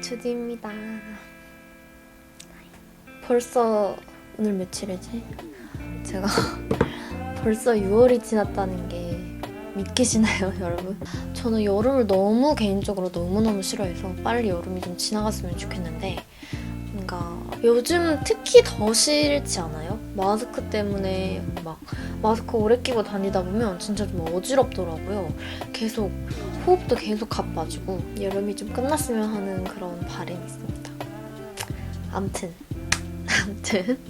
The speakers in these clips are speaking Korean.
주디입니다. 벌써 오늘 며칠이지? 제가 벌써 6월이 지났다는 게 믿기시나요, 여러분? 저는 여름을 너무 개인적으로 너무너무 싫어해서 빨리 여름이 좀 지나갔으면 좋겠는데 뭔가 요즘 특히 더 싫지 않아요? 마스크 때문에 막 마스크 오래 끼고 다니다 보면 진짜 좀 어지럽더라고요. 계속 호흡도 계속 가빠지고 여름이 좀 끝났으면 하는 그런 바람이 있습니다. 아무튼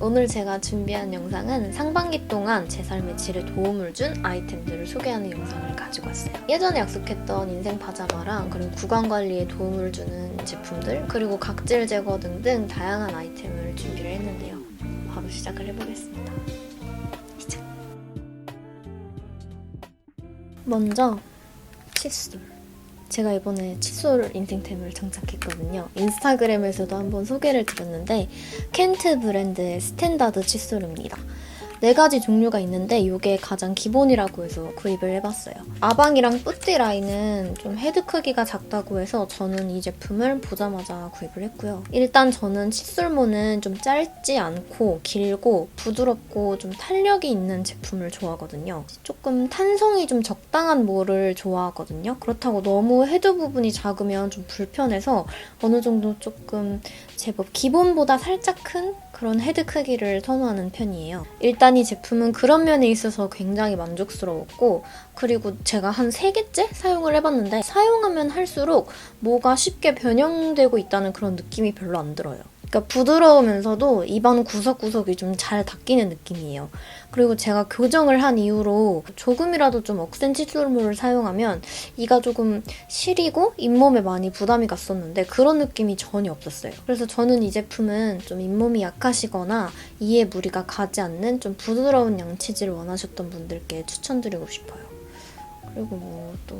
오늘 제가 준비한 영상은 상반기 동안 제 삶의 질에 도움을 준 아이템들을 소개하는 영상을 가지고 왔어요. 예전에 약속했던 인생 파자마랑 그리고 구강 관리에 도움을 주는 제품들 그리고 각질 제거 등등 다양한 아이템을 준비를 했는데요. 바로 시작을 해보겠습니다. 시작! 먼저 칫솔. 제가 이번에 칫솔 인생템을 장착했거든요. 인스타그램에서도 한번 소개를 드렸는데 켄트 브랜드의 스탠다드 칫솔입니다. 4가지 종류가 있는데 이게 가장 기본이라고 해서 구입을 해봤어요. 아방이랑 뿌띠 라인은 좀 헤드 크기가 작다고 해서 저는 이 제품을 보자마자 구입을 했고요. 일단 저는 칫솔모는 좀 짧지 않고 길고 부드럽고 좀 탄력이 있는 제품을 좋아하거든요. 조금 탄성이 좀 적당한 모를 좋아하거든요. 그렇다고 너무 헤드 부분이 작으면 좀 불편해서 어느 정도 조금 제법 기본보다 살짝 큰 그런 헤드 크기를 선호하는 편이에요. 일단 이 제품은 그런 면에 있어서 굉장히 만족스러웠고 그리고 제가 한 3개째 사용을 해봤는데 사용하면 할수록 뭐가 쉽게 변형되고 있다는 그런 느낌이 별로 안 들어요. 그러니까 부드러우면서도 입안 구석구석이 좀 잘 닦이는 느낌이에요. 그리고 제가 교정을 한 이후로 조금이라도 좀 억센 칫솔물을 사용하면 이가 조금 시리고 잇몸에 많이 부담이 갔었는데 그런 느낌이 전혀 없었어요. 그래서 저는 이 제품은 좀 잇몸이 약하시거나 이에 무리가 가지 않는 좀 부드러운 양치질을 원하셨던 분들께 추천드리고 싶어요. 그리고 뭐 또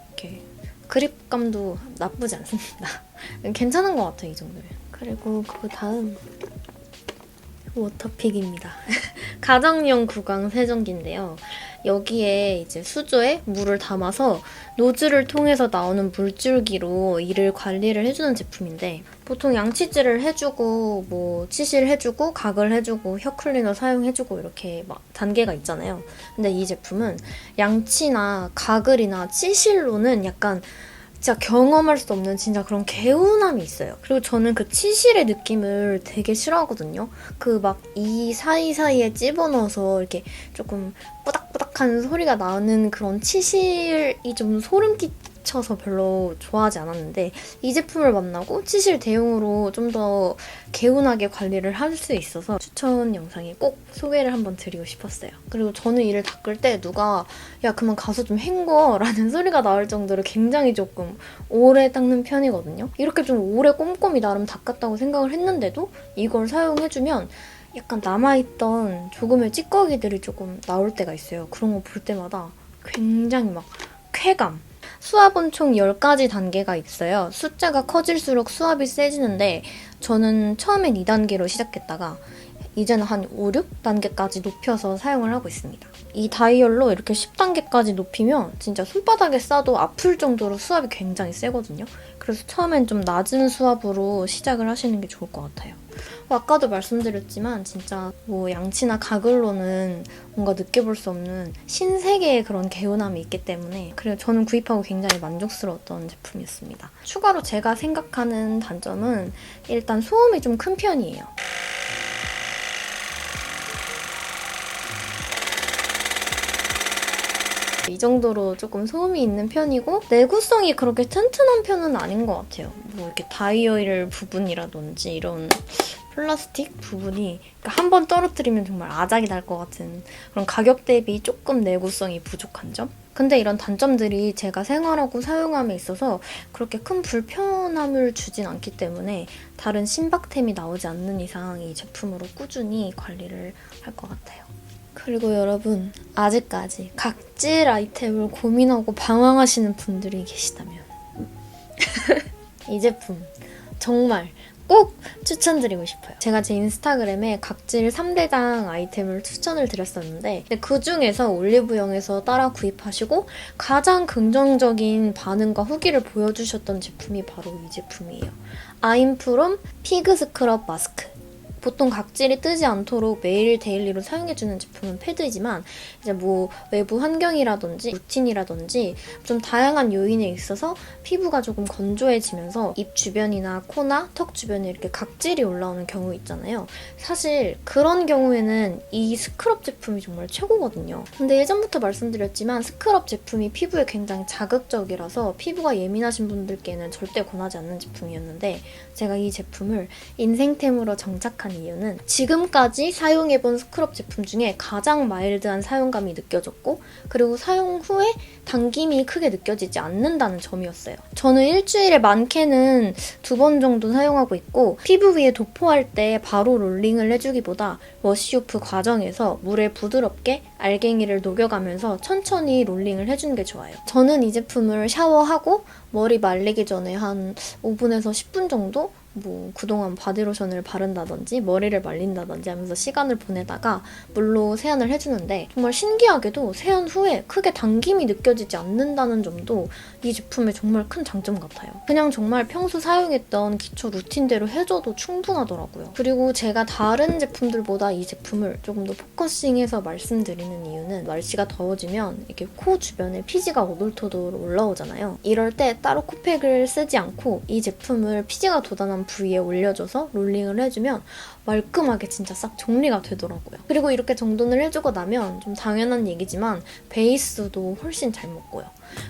이렇게 그립감도 나쁘지 않습니다. 괜찮은 것 같아요, 이 정도면. 그리고 그 다음 워터픽입니다. 가정용 구강 세정기인데요. 여기에 이제 수조에 물을 담아서 노즐을 통해서 나오는 물줄기로 이를 관리를 해주는 제품인데 보통 양치질을 해주고 뭐 치실 해주고 가글 해주고 혀 클리너 사용해주고 이렇게 막 단계가 있잖아요. 근데 이 제품은 양치나 가글이나 치실로는 약간 진짜 경험할 수 없는 진짜 그런 개운함이 있어요. 그리고 저는 그 치실의 느낌을 되게 싫어하거든요. 그 막 이 사이사이에 집어넣어서 이렇게 조금 뿌닥뿌닥한 소리가 나는 그런 치실이 좀 소름 끼쳐서 별로 좋아하지 않았는데 이 제품을 만나고 치실 대용으로 좀 더 개운하게 관리를 할 수 있어서 추천 영상에 꼭 소개를 한번 드리고 싶었어요. 그리고 저는 이를 닦을 때 누가 야 그만 가서 좀 헹궈 라는 소리가 나올 정도로 굉장히 조금 오래 닦는 편이거든요. 이렇게 좀 오래 꼼꼼히 나름 닦았다고 생각을 했는데도 이걸 사용해주면 약간 남아있던 조금의 찌꺼기들이 조금 나올 때가 있어요. 그런 거 볼 때마다 굉장히 막 쾌감. 수압은 총 10가지 단계가 있어요. 숫자가 커질수록 수압이 세지는데 저는 처음엔 2단계로 시작했다가 이제는 한 5, 6단계까지 높여서 사용을 하고 있습니다. 이 다이얼로 이렇게 10단계까지 높이면 진짜 손바닥에 싸도 아플 정도로 수압이 굉장히 세거든요. 그래서 처음엔 좀 낮은 수압으로 시작을 하시는 게 좋을 것 같아요. 아까도 말씀드렸지만 진짜 뭐 양치나 가글로는 뭔가 느껴볼 수 없는 신세계의 그런 개운함이 있기 때문에 그래서 저는 구입하고 굉장히 만족스러웠던 제품이었습니다. 추가로 제가 생각하는 단점은 일단 소음이 좀 큰 편이에요. 이 정도로 조금 소음이 있는 편이고 내구성이 그렇게 튼튼한 편은 아닌 것 같아요. 뭐 이렇게 다이얼 부분이라든지 이런 플라스틱 부분이 한 번 떨어뜨리면 정말 아작이 날 것 같은 그런 가격 대비 조금 내구성이 부족한 점? 근데 이런 단점들이 제가 생활하고 사용함에 있어서 그렇게 큰 불편함을 주진 않기 때문에 다른 신박템이 나오지 않는 이상 이 제품으로 꾸준히 관리를 할 것 같아요. 그리고 여러분 아직까지 각질 아이템을 고민하고 방황하시는 분들이 계시다면 이 제품 정말 꼭 추천드리고 싶어요. 제가 제 인스타그램에 각질 3대장 아이템을 추천을 드렸었는데 그 중에서 올리브영에서 따라 구입하시고 가장 긍정적인 반응과 후기를 보여주셨던 제품이 바로 이 제품이에요. 아임프롬 피그 스크럽 마스크. 보통 각질이 뜨지 않도록 매일 데일리로 사용해주는 제품은 패드이지만 이제 뭐 외부 환경이라든지 루틴이라든지 좀 다양한 요인에 있어서 피부가 조금 건조해지면서 입 주변이나 코나 턱 주변에 이렇게 각질이 올라오는 경우 있잖아요. 사실 그런 경우에는 이 스크럽 제품이 정말 최고거든요. 근데 예전부터 말씀드렸지만 스크럽 제품이 피부에 굉장히 자극적이라서 피부가 예민하신 분들께는 절대 권하지 않는 제품이었는데 제가 이 제품을 인생템으로 정착한 이유는 지금까지 사용해본 스크럽 제품 중에 가장 마일드한 사용감이 느껴졌고 그리고 사용 후에 당김이 크게 느껴지지 않는다는 점이었어요. 저는 일주일에 많게는 2번 정도 사용하고 있고 피부 위에 도포할 때 바로 롤링을 해주기보다 워시오프 과정에서 물에 부드럽게 알갱이를 녹여가면서 천천히 롤링을 해주는 게 좋아요. 저는 이 제품을 샤워하고 머리 말리기 전에 한 5분에서 10분 정도 뭐 그동안 바디로션을 바른다든지 머리를 말린다든지 하면서 시간을 보내다가 물로 세안을 해주는데 정말 신기하게도 세안 후에 크게 당김이 느껴지지 않는다는 점도 이 제품의 정말 큰 장점 같아요. 그냥 정말 평소 사용했던 기초 루틴대로 해줘도 충분하더라고요. 그리고 제가 다른 제품들보다 이 제품을 조금 더 포커싱해서 말씀드리는 이유는 날씨가 더워지면 이렇게 코 주변에 피지가 오돌토돌 올라오잖아요. 이럴 때 따로 코팩을 쓰지 않고 이 제품을 피지가 돋아난 부위에 올려줘서 롤링을 해주면 말끔하게 진짜 싹 정리가 되더라고요. 그리고 이렇게 정돈을 해주고 나면 좀 당연한 얘기지만 베이스도 훨씬 잘 먹고요.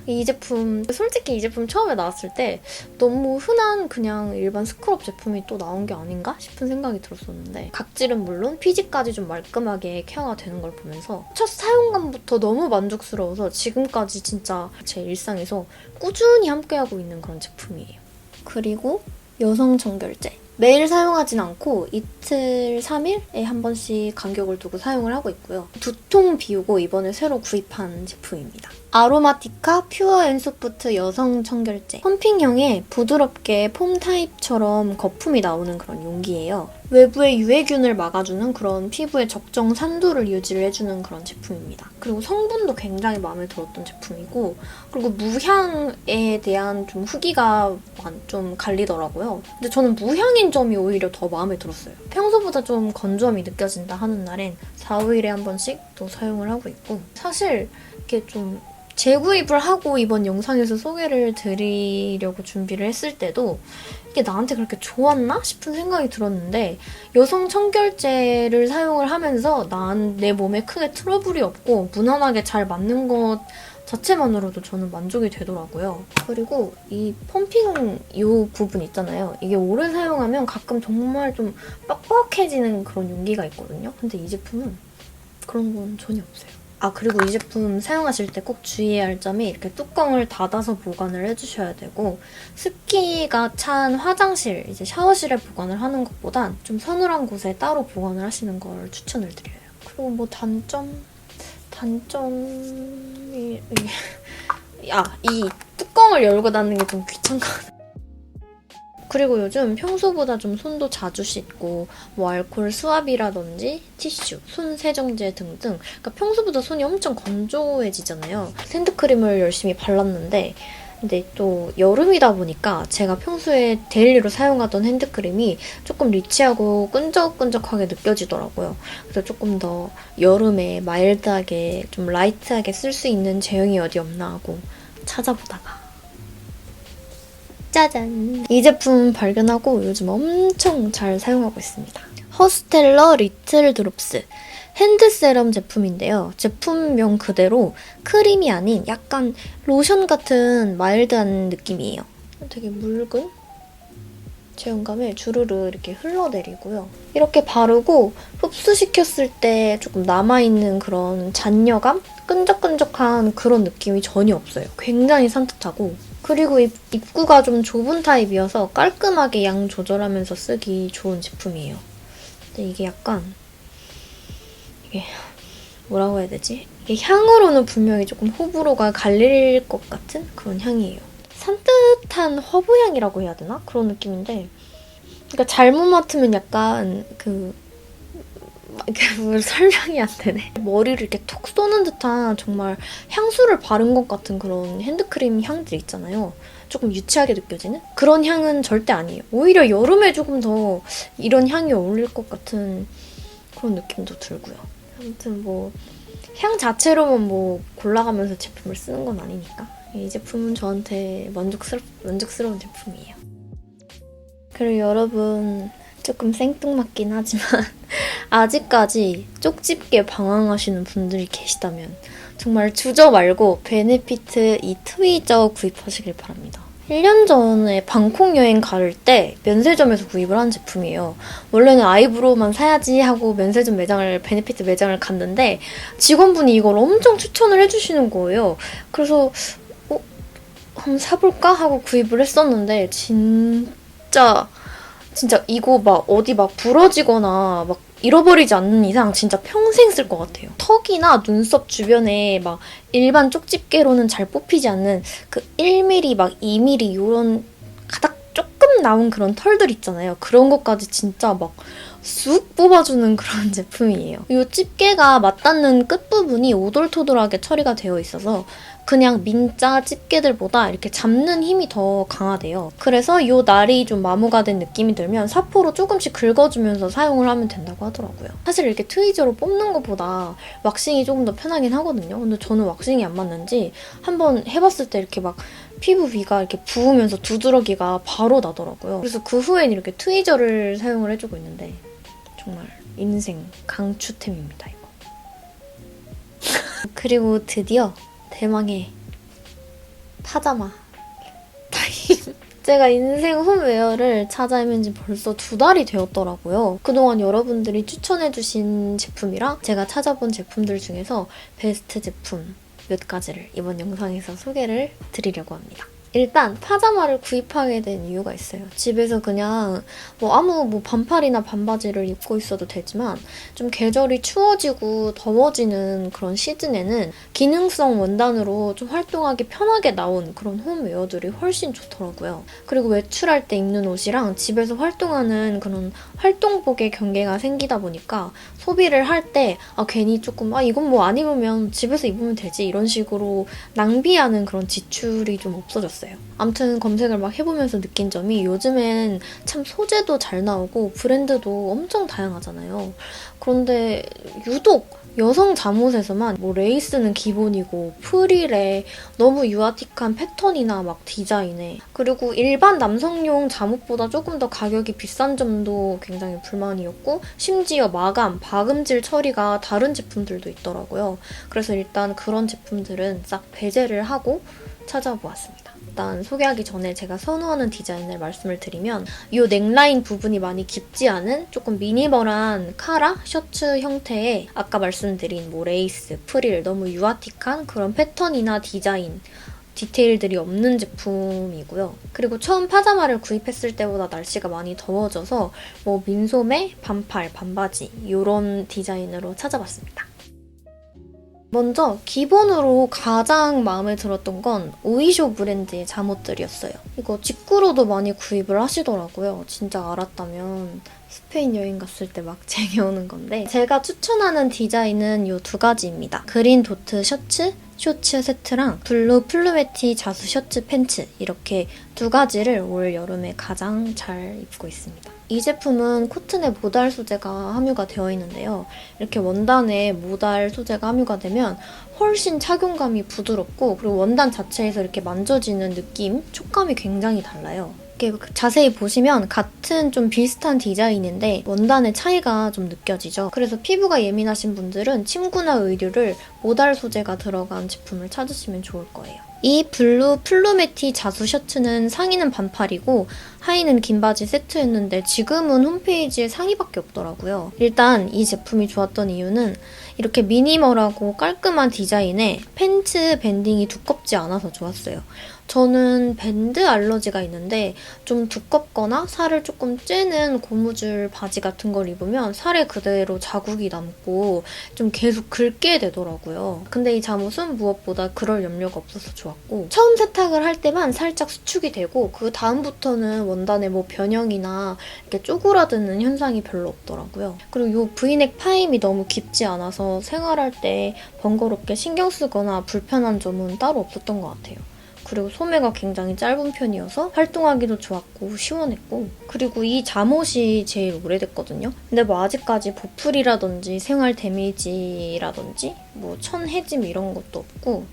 이 제품, 솔직히 이 제품 처음에 나왔을 때 너무 흔한 그냥 일반 스크럽 제품이 또 나온 게 아닌가 싶은 생각이 들었었는데 각질은 물론 피지까지 좀 말끔하게 케어가 되는 걸 보면서 첫 사용감부터 너무 만족스러워서 지금까지 진짜 제 일상에서 꾸준히 함께하고 있는 그런 제품이에요. 그리고 여성 청결제. 매일 사용하진 않고 이틀, 3일에 한 번씩 간격을 두고 사용을 하고 있고요. 2통 비우고 이번에 새로 구입한 제품입니다. 아로마티카 퓨어 앤 소프트 여성 청결제. 펌핑형의 부드럽게 폼 타입처럼 거품이 나오는 그런 용기예요. 외부의 유해균을 막아주는 그런 피부의 적정 산도를 유지를 해주는 그런 제품입니다. 그리고 성분도 굉장히 마음에 들었던 제품이고 그리고 무향에 대한 좀 후기가 좀 갈리더라고요. 근데 저는 무향인 점이 오히려 더 마음에 들었어요. 평소보다 좀 건조함이 느껴진다 하는 날엔 4, 5일에 한 번씩 또 사용을 하고 있고 사실 이렇게 좀 재구입을 하고 이번 영상에서 소개를 드리려고 준비를 했을 때도 이게 나한테 그렇게 좋았나 싶은 생각이 들었는데 여성 청결제를 사용을 하면서 내 몸에 크게 트러블이 없고 무난하게 잘 맞는 것 자체만으로도 저는 만족이 되더라고요. 그리고 이 펌핑 이 부분 있잖아요. 이게 오래 사용하면 가끔 정말 좀 뻑뻑해지는 그런 용기가 있거든요. 근데 이 제품은 그런 건 전혀 없어요. 그리고 이 제품 사용하실 때 꼭 주의해야 할 점이 이렇게 뚜껑을 닫아서 보관을 해주셔야 되고 습기가 찬 화장실, 이제 샤워실에 보관을 하는 것보단 좀 서늘한 곳에 따로 보관을 하시는 걸 추천을 드려요. 그리고 뭐 단점이... 이 뚜껑을 열고 닫는 게 좀 귀찮거든요. 그리고 요즘 평소보다 좀 손도 자주 씻고 뭐 알코올 수압이라든지 티슈, 손 세정제 등등 그러니까 평소보다 손이 엄청 건조해지잖아요. 핸드크림을 열심히 발랐는데 근데 또 여름이다 보니까 제가 평소에 데일리로 사용하던 핸드크림이 조금 리치하고 끈적끈적하게 느껴지더라고요. 그래서 조금 더 여름에 마일드하게 좀 라이트하게 쓸 수 있는 제형이 어디 없나 하고 찾아보다가 짜잔! 이 제품 발견하고 요즘 엄청 잘 사용하고 있습니다. 허스텔러 리틀 드롭스 핸드 세럼 제품인데요. 제품명 그대로 크림이 아닌 약간 로션 같은 마일드한 느낌이에요. 되게 묽은 제형감에 주르르 이렇게 흘러내리고요. 이렇게 바르고 흡수시켰을 때 조금 남아있는 그런 잔여감? 끈적끈적한 그런 느낌이 전혀 없어요. 굉장히 산뜻하고 그리고 입구가 좀 좁은 타입이어서 깔끔하게 양 조절하면서 쓰기 좋은 제품이에요. 근데 이게 약간 이게 뭐라고 해야 되지? 이게 향으로는 분명히 조금 호불호가 갈릴 것 같은 그런 향이에요. 산뜻한 허브향이라고 해야 되나? 그런 느낌인데 그러니까 잘못 맡으면 약간 뭘 설명이 안 되네. 머리를 이렇게 톡 쏘는 듯한 정말 향수를 바른 것 같은 그런 핸드크림 향들 있잖아요. 조금 유치하게 느껴지는? 그런 향은 절대 아니에요. 오히려 여름에 조금 더 이런 향이 어울릴 것 같은 그런 느낌도 들고요. 아무튼 뭐 향 자체로만 뭐 골라가면서 제품을 쓰는 건 아니니까 이 제품은 저한테 만족스러운 제품이에요. 그리고 여러분 조금 생뚱맞긴 하지만 아직까지 쪽집게 방황하시는 분들이 계시다면 정말 주저 말고 베네피트 이 트위저 구입하시길 바랍니다. 1년 전에 방콕 여행 갈 때 면세점에서 구입을 한 제품이에요. 원래는 아이브로우만 사야지 하고 면세점 베네피트 매장을 갔는데 직원분이 이걸 엄청 추천을 해주시는 거예요. 그래서 한번 사볼까 하고 구입을 했었는데 진짜 이거 막 어디 막 부러지거나 막 잃어버리지 않는 이상 진짜 평생 쓸 것 같아요. 턱이나 눈썹 주변에 막 일반 쪽집게로는 잘 뽑히지 않는 그 1mm 막 2mm 이런 가닥 조금 나온 그런 털들 있잖아요. 그런 것까지 진짜 막 쑥 뽑아주는 그런 제품이에요. 이 집게가 맞닿는 끝부분이 오돌토돌하게 처리가 되어 있어서 그냥 민자 집게들보다 이렇게 잡는 힘이 더 강하대요. 그래서 이 날이 좀 마모가 된 느낌이 들면 사포로 조금씩 긁어주면서 사용을 하면 된다고 하더라고요. 사실 이렇게 트위저로 뽑는 것보다 왁싱이 조금 더 편하긴 하거든요. 근데 저는 왁싱이 안 맞는지 한번 해봤을 때 이렇게 막 피부 위가 이렇게 부으면서 두드러기가 바로 나더라고요. 그래서 그 후엔 이렇게 트위저를 사용을 해주고 있는데 정말 인생 강추템입니다, 이거. 그리고 드디어 대망의 파자마 타임. 제가 인생 홈웨어를 찾아 헤맨 지 벌써 2달이 되었더라고요. 그동안 여러분들이 추천해주신 제품이랑 제가 찾아본 제품들 중에서 베스트 제품 몇 가지를 이번 영상에서 소개를 드리려고 합니다. 일단 파자마를 구입하게 된 이유가 있어요. 집에서 그냥 아무 반팔이나 반바지를 입고 있어도 되지만 좀 계절이 추워지고 더워지는 그런 시즌에는 기능성 원단으로 좀 활동하기 편하게 나온 그런 홈웨어들이 훨씬 좋더라고요. 그리고 외출할 때 입는 옷이랑 집에서 활동하는 그런 활동복의 경계가 생기다 보니까 소비를 할 때 괜히 조금 이건 뭐 안 입으면 집에서 입으면 되지 이런 식으로 낭비하는 그런 지출이 좀 없어졌어요. 아무튼 검색을 막 해보면서 느낀 점이 요즘엔 참 소재도 잘 나오고 브랜드도 엄청 다양하잖아요. 그런데 유독 여성 잠옷에서만 레이스는 기본이고 프릴에 너무 유아틱한 패턴이나 막 디자인에 그리고 일반 남성용 잠옷보다 조금 더 가격이 비싼 점도 굉장히 불만이었고 심지어 마감, 박음질 처리가 다른 제품들도 있더라고요. 그래서 일단 그런 제품들은 싹 배제를 하고 찾아보았습니다. 일단 소개하기 전에 제가 선호하는 디자인을 말씀을 드리면 이 넥라인 부분이 많이 깊지 않은 조금 미니멀한 카라 셔츠 형태의 아까 말씀드린 레이스, 프릴, 너무 유아틱한 그런 패턴이나 디자인 디테일들이 없는 제품이고요. 그리고 처음 파자마를 구입했을 때보다 날씨가 많이 더워져서 민소매, 반팔, 반바지 이런 디자인으로 찾아봤습니다. 먼저 기본으로 가장 마음에 들었던 건 오이쇼 브랜드의 잠옷들이었어요. 이거 직구로도 많이 구입을 하시더라고요. 진짜 알았다면 스페인 여행 갔을 때 막 쟁여오는 건데 제가 추천하는 디자인은 이 2가지입니다. 그린 도트 셔츠 세트랑 블루 플루메티 자수 셔츠 팬츠 이렇게 2가지를 올 여름에 가장 잘 입고 있습니다. 이 제품은 코튼의 모달 소재가 함유가 되어 있는데요. 이렇게 원단에 모달 소재가 함유가 되면 훨씬 착용감이 부드럽고 그리고 원단 자체에서 이렇게 만져지는 느낌, 촉감이 굉장히 달라요. 이렇게 자세히 보시면 같은 좀 비슷한 디자인인데 원단의 차이가 좀 느껴지죠. 그래서 피부가 예민하신 분들은 침구나 의류를 모달 소재가 들어간 제품을 찾으시면 좋을 거예요. 이 블루 플루메티 자수 셔츠는 상의는 반팔이고 하의는 긴 바지 세트였는데 지금은 홈페이지에 상의밖에 없더라고요. 일단 이 제품이 좋았던 이유는 이렇게 미니멀하고 깔끔한 디자인에 팬츠 밴딩이 두껍지 않아서 좋았어요. 저는 밴드 알러지가 있는데 좀 두껍거나 살을 조금 찌는 고무줄 바지 같은 걸 입으면 살에 그대로 자국이 남고 좀 계속 긁게 되더라고요. 있더라고요. 근데 이 잠옷은 무엇보다 그럴 염려가 없어서 좋았고 처음 세탁을 할 때만 살짝 수축이 되고 그 다음부터는 원단에 뭐 변형이나 이렇게 쪼그라드는 현상이 별로 없더라고요. 그리고 이 브이넥 파임이 너무 깊지 않아서 생활할 때 번거롭게 신경 쓰거나 불편한 점은 따로 없었던 것 같아요. 그리고 소매가 굉장히 짧은 편이어서 활동하기도 좋았고 시원했고 그리고 이 잠옷이 제일 오래됐거든요. 근데 뭐 아직까지 보풀이라든지 생활 데미지라든지 뭐 천 해짐 이런 것도 없고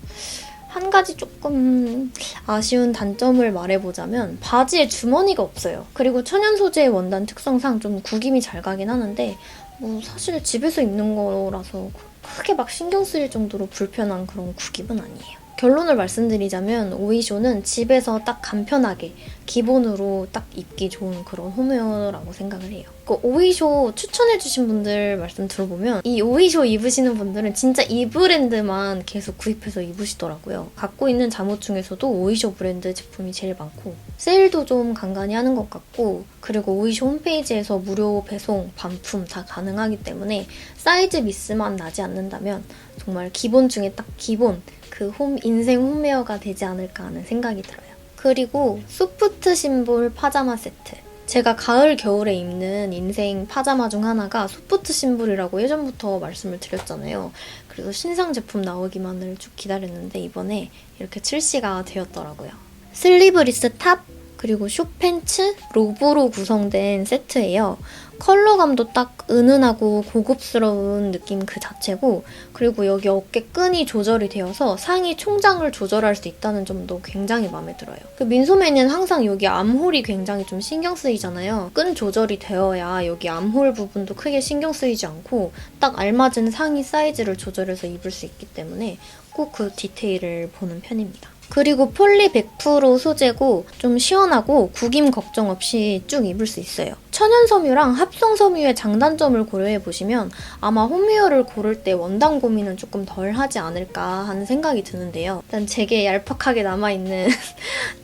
한 가지 조금 아쉬운 단점을 말해보자면 바지에 주머니가 없어요. 그리고 천연 소재의 원단 특성상 좀 구김이 잘 가긴 하는데 뭐 사실 집에서 입는 거라서 크게 막 신경 쓰일 정도로 불편한 그런 구김은 아니에요. 결론을 말씀드리자면 오이쇼는 집에서 딱 간편하게 기본으로 딱 입기 좋은 그런 홈웨어라고 생각을 해요. 그 오이쇼 추천해주신 분들 말씀 들어보면 이 오이쇼 입으시는 분들은 진짜 이 브랜드만 계속 구입해서 입으시더라고요. 갖고 있는 잠옷 중에서도 오이쇼 브랜드 제품이 제일 많고 세일도 좀 간간히 하는 것 같고 그리고 오이쇼 홈페이지에서 무료 배송, 반품 다 가능하기 때문에 사이즈 미스만 나지 않는다면 정말 기본 중에 딱 기본 그 인생 홈웨어가 되지 않을까 하는 생각이 들어요. 그리고 소프트 심볼 파자마 세트. 제가 가을, 겨울에 입는 인생 파자마 중 하나가 소프트 심볼이라고 예전부터 말씀을 드렸잖아요. 그래서 신상 제품 나오기만을 쭉 기다렸는데 이번에 이렇게 출시가 되었더라고요. 슬리브리스 탑, 그리고 숏팬츠, 로브로 구성된 세트예요. 컬러감도 딱 은은하고 고급스러운 느낌 그 자체고 그리고 여기 어깨 끈이 조절이 되어서 상의 총장을 조절할 수 있다는 점도 굉장히 마음에 들어요. 그 민소매는 항상 여기 암홀이 굉장히 좀 신경 쓰이잖아요. 끈 조절이 되어야 여기 암홀 부분도 크게 신경 쓰이지 않고 딱 알맞은 상의 사이즈를 조절해서 입을 수 있기 때문에 꼭 그 디테일을 보는 편입니다. 그리고 폴리 100% 소재고 좀 시원하고 구김 걱정 없이 쭉 입을 수 있어요. 천연 섬유랑 합성 섬유의 장단점을 고려해보시면 아마 홈웨어를 고를 때 원단 고민은 조금 덜 하지 않을까 하는 생각이 드는데요. 일단 제게 얄팍하게 남아있는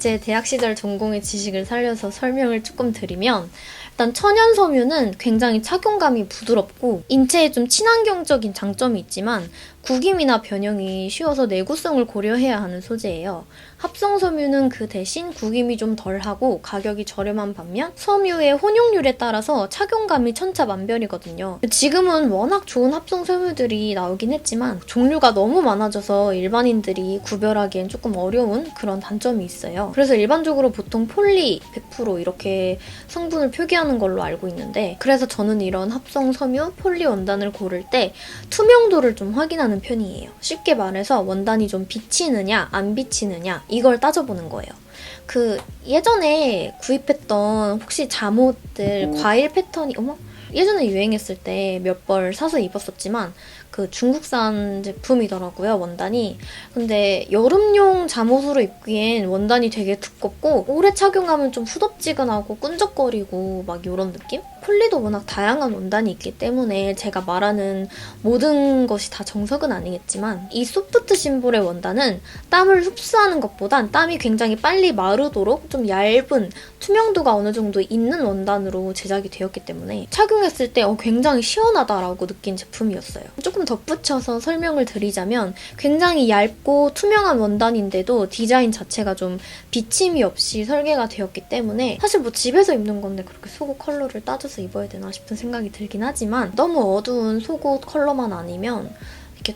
제 대학 시절 전공의 지식을 살려서 설명을 조금 드리면 일단 천연 섬유는 굉장히 착용감이 부드럽고 인체에 좀 친환경적인 장점이 있지만 구김이나 변형이 쉬워서 내구성을 고려해야 하는 소재예요. 합성 섬유는 그 대신 구김이 좀 덜하고 가격이 저렴한 반면 섬유의 혼용률에 따라서 착용감이 천차만별이거든요. 지금은 워낙 좋은 합성 섬유들이 나오긴 했지만 종류가 너무 많아져서 일반인들이 구별하기엔 조금 어려운 그런 단점이 있어요. 그래서 일반적으로 보통 폴리 100% 이렇게 성분을 표기하는 걸로 알고 있는데 그래서 저는 이런 합성 섬유, 폴리 원단을 고를 때 투명도를 좀 확인하는 편이에요. 쉽게 말해서 원단이 좀 비치느냐 안 비치느냐 이걸 따져보는 거예요. 그 예전에 구입했던 혹시 잠옷들 과일 패턴이 예전에 유행했을 때 몇 벌 사서 입었었지만 그 중국산 제품이더라고요, 원단이. 근데 여름용 잠옷으로 입기엔 원단이 되게 두껍고 오래 착용하면 좀 후덥지근하고 끈적거리고 막 이런 느낌? 폴리도 워낙 다양한 원단이 있기 때문에 제가 말하는 모든 것이 다 정석은 아니겠지만 이 소프트 심볼의 원단은 땀을 흡수하는 것보단 땀이 굉장히 빨리 마르도록 좀 얇은 투명도가 어느 정도 있는 원단으로 제작이 되었기 때문에 착용했을 때 굉장히 시원하다라고 느낀 제품이었어요. 조금 덧붙여서 설명을 드리자면 굉장히 얇고 투명한 원단인데도 디자인 자체가 좀 비침이 없이 설계가 되었기 때문에 사실 뭐 집에서 입는 건데 그렇게 속옷 컬러를 따져서 입어야 되나 싶은 생각이 들긴 하지만 너무 어두운 속옷 컬러만 아니면 이렇게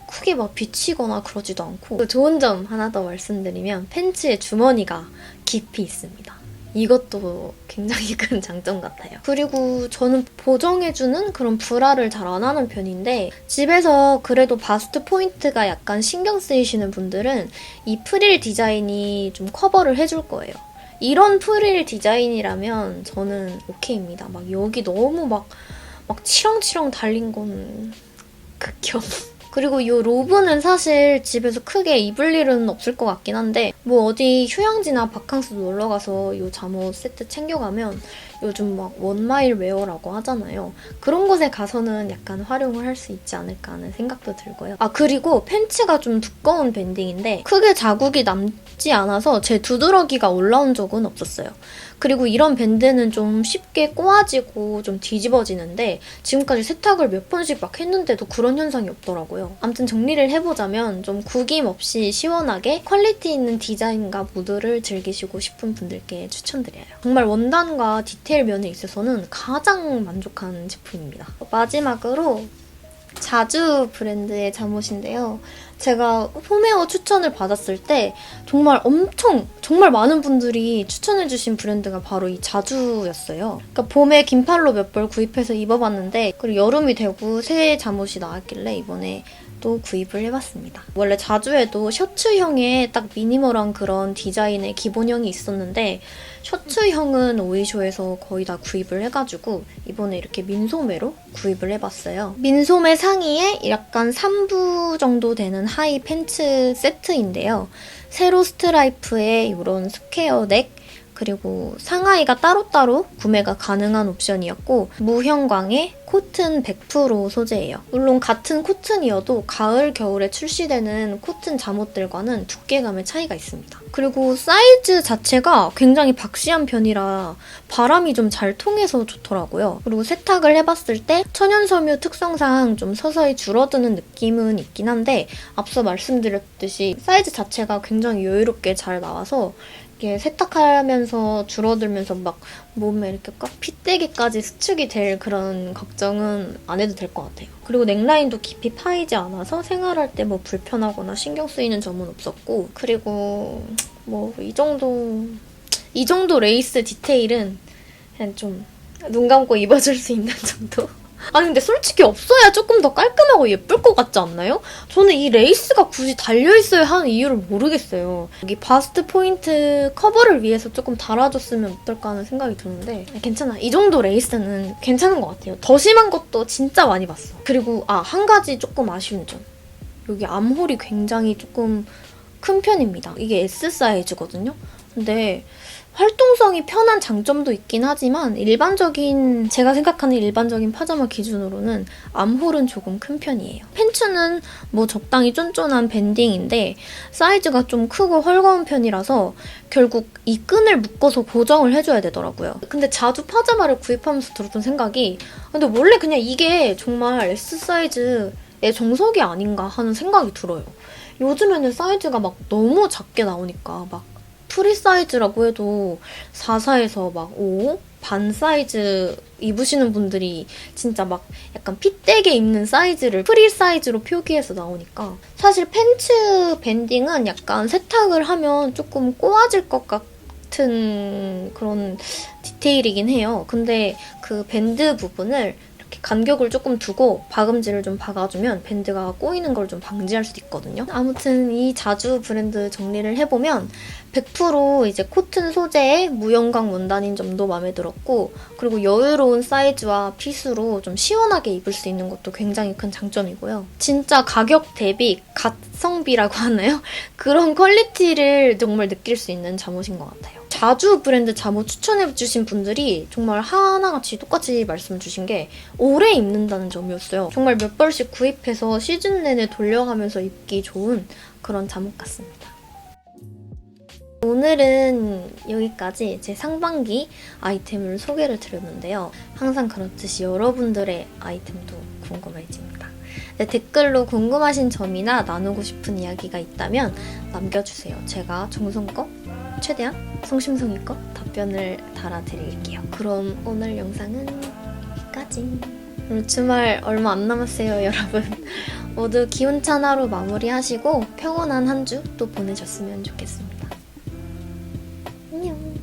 크게 막 비치거나 그러지도 않고 좋은 점 하나 더 말씀드리면 팬츠에 주머니가 깊이 있습니다. 이것도 굉장히 큰 장점 같아요. 그리고 저는 보정해주는 그런 브라를 잘 안 하는 편인데 집에서 그래도 바스트 포인트가 약간 신경 쓰이시는 분들은 이 프릴 디자인이 좀 커버를 해줄 거예요. 이런 프릴 디자인이라면 저는 오케이입니다. 막 여기 너무 막 치렁치렁 달린 건 극혐. 그리고 이 로브는 사실 집에서 크게 입을 일은 없을 것 같긴 한데 뭐 어디 휴양지나 바캉스 놀러가서 이 잠옷 세트 챙겨가면 요즘 막 원마일 웨어라고 하잖아요. 그런 곳에 가서는 약간 활용을 할 수 있지 않을까 하는 생각도 들고요. 아, 그리고 팬츠가 좀 두꺼운 밴딩인데 크게 자국이 남지 않아서 제 두드러기가 올라온 적은 없었어요. 그리고 이런 밴드는 좀 쉽게 꼬아지고 좀 뒤집어지는데 지금까지 세탁을 몇 번씩 막 했는데도 그런 현상이 없더라고요. 아무튼 정리를 해보자면 좀 구김 없이 시원하게 퀄리티 있는 디자인과 무드를 즐기시고 싶은 분들께 추천드려요. 정말 원단과 디테일 면에 있어서는 가장 만족한 제품입니다. 마지막으로 자주 브랜드의 잠옷인데요. 제가 홈웨어 추천을 받았을 때 정말 많은 분들이 추천해주신 브랜드가 바로 이 자주였어요. 그러니까 봄에 긴팔로 몇 벌 구입해서 입어봤는데 그리고 여름이 되고 새 잠옷이 나왔길래 이번에 또 구입을 해봤습니다. 원래 자주에도 셔츠형의 딱 미니멀한 그런 디자인의 기본형이 있었는데 셔츠형은 오이쇼에서 거의 다 구입을 해가지고 이번에 이렇게 민소매로 구입을 해봤어요. 민소매 상의에 약간 3부 정도 되는 하의 팬츠 세트인데요. 세로 스트라이프의 이런 스퀘어 넥 그리고 상하이가 따로따로 구매가 가능한 옵션이었고 무형광의 코튼 100% 소재예요. 물론 같은 코튼이어도 가을, 겨울에 출시되는 코튼 잠옷들과는 두께감의 차이가 있습니다. 그리고 사이즈 자체가 굉장히 박시한 편이라 바람이 좀 잘 통해서 좋더라고요. 그리고 세탁을 해봤을 때 천연섬유 특성상 좀 서서히 줄어드는 느낌은 있긴 한데 앞서 말씀드렸듯이 사이즈 자체가 굉장히 여유롭게 잘 나와서 이게 세탁하면서 줄어들면서 막 몸에 이렇게 꽉 핏대기까지 수축이 될 그런 걱정은 안 해도 될 것 같아요. 그리고 넥라인도 깊이 파이지 않아서 생활할 때 뭐 불편하거나 신경 쓰이는 점은 없었고 그리고 뭐 이 정도 레이스 디테일은 그냥 좀 눈 감고 입어줄 수 있는 정도? 아니 근데 솔직히 없어야 조금 더 깔끔하고 예쁠 것 같지 않나요? 저는 이 레이스가 굳이 달려있어야 하는 이유를 모르겠어요. 여기 바스트 포인트 커버를 위해서 조금 달아줬으면 어떨까 하는 생각이 드는데 괜찮아. 이 정도 레이스는 괜찮은 것 같아요. 더 심한 것도 진짜 많이 봤어. 그리고 한 가지 조금 아쉬운 점. 여기 암홀이 굉장히 조금 큰 편입니다. 이게 S 사이즈거든요. 근데 활동성이 편한 장점도 있긴 하지만 제가 생각하는 일반적인 파자마 기준으로는 암홀은 조금 큰 편이에요. 팬츠는 뭐 적당히 쫀쫀한 밴딩인데 사이즈가 좀 크고 헐거운 편이라서 결국 이 끈을 묶어서 고정을 해줘야 되더라고요. 근데 자주 파자마를 구입하면서 들었던 생각이 근데 원래 그냥 이게 정말 S 사이즈의 정석이 아닌가 하는 생각이 들어요. 요즘에는 사이즈가 막 너무 작게 나오니까 막 프리 사이즈라고 해도 44에서 막 5? 반 사이즈 입으시는 분들이 진짜 막 약간 핏되게 입는 사이즈를 프리 사이즈로 표기해서 나오니까 사실 팬츠 밴딩은 약간 세탁을 하면 조금 꼬아질 것 같은 그런 디테일이긴 해요. 근데 그 밴드 부분을 이렇게 간격을 조금 두고 박음질을 좀 박아주면 밴드가 꼬이는 걸 좀 방지할 수도 있거든요. 아무튼 이 자주 브랜드 정리를 해보면 100% 이제 코튼 소재의 무형광 원단인 점도 마음에 들었고 그리고 여유로운 사이즈와 핏으로 좀 시원하게 입을 수 있는 것도 굉장히 큰 장점이고요. 진짜 가격 대비 갓성비라고 하나요? 그런 퀄리티를 정말 느낄 수 있는 잠옷인 것 같아요. 자주 브랜드 잠옷 추천해주신 분들이 정말 하나같이 똑같이 말씀 주신 게 오래 입는다는 점이었어요. 정말 몇 벌씩 구입해서 시즌 내내 돌려가면서 입기 좋은 그런 잠옷 같습니다. 오늘은 여기까지 제 상반기 아이템을 소개를 드렸는데요. 항상 그렇듯이 여러분들의 아이템도 궁금해집니다. 네, 댓글로 궁금하신 점이나 나누고 싶은 이야기가 있다면 남겨주세요. 제가 정성껏 최대한 성심성의껏 답변을 달아드릴게요. 그럼 오늘 영상은 여기까지. 오늘 주말 얼마 안 남았어요, 여러분. 모두 기운찬 하루 마무리하시고 평온한 한 주 또 보내셨으면 좋겠습니다. 안녕.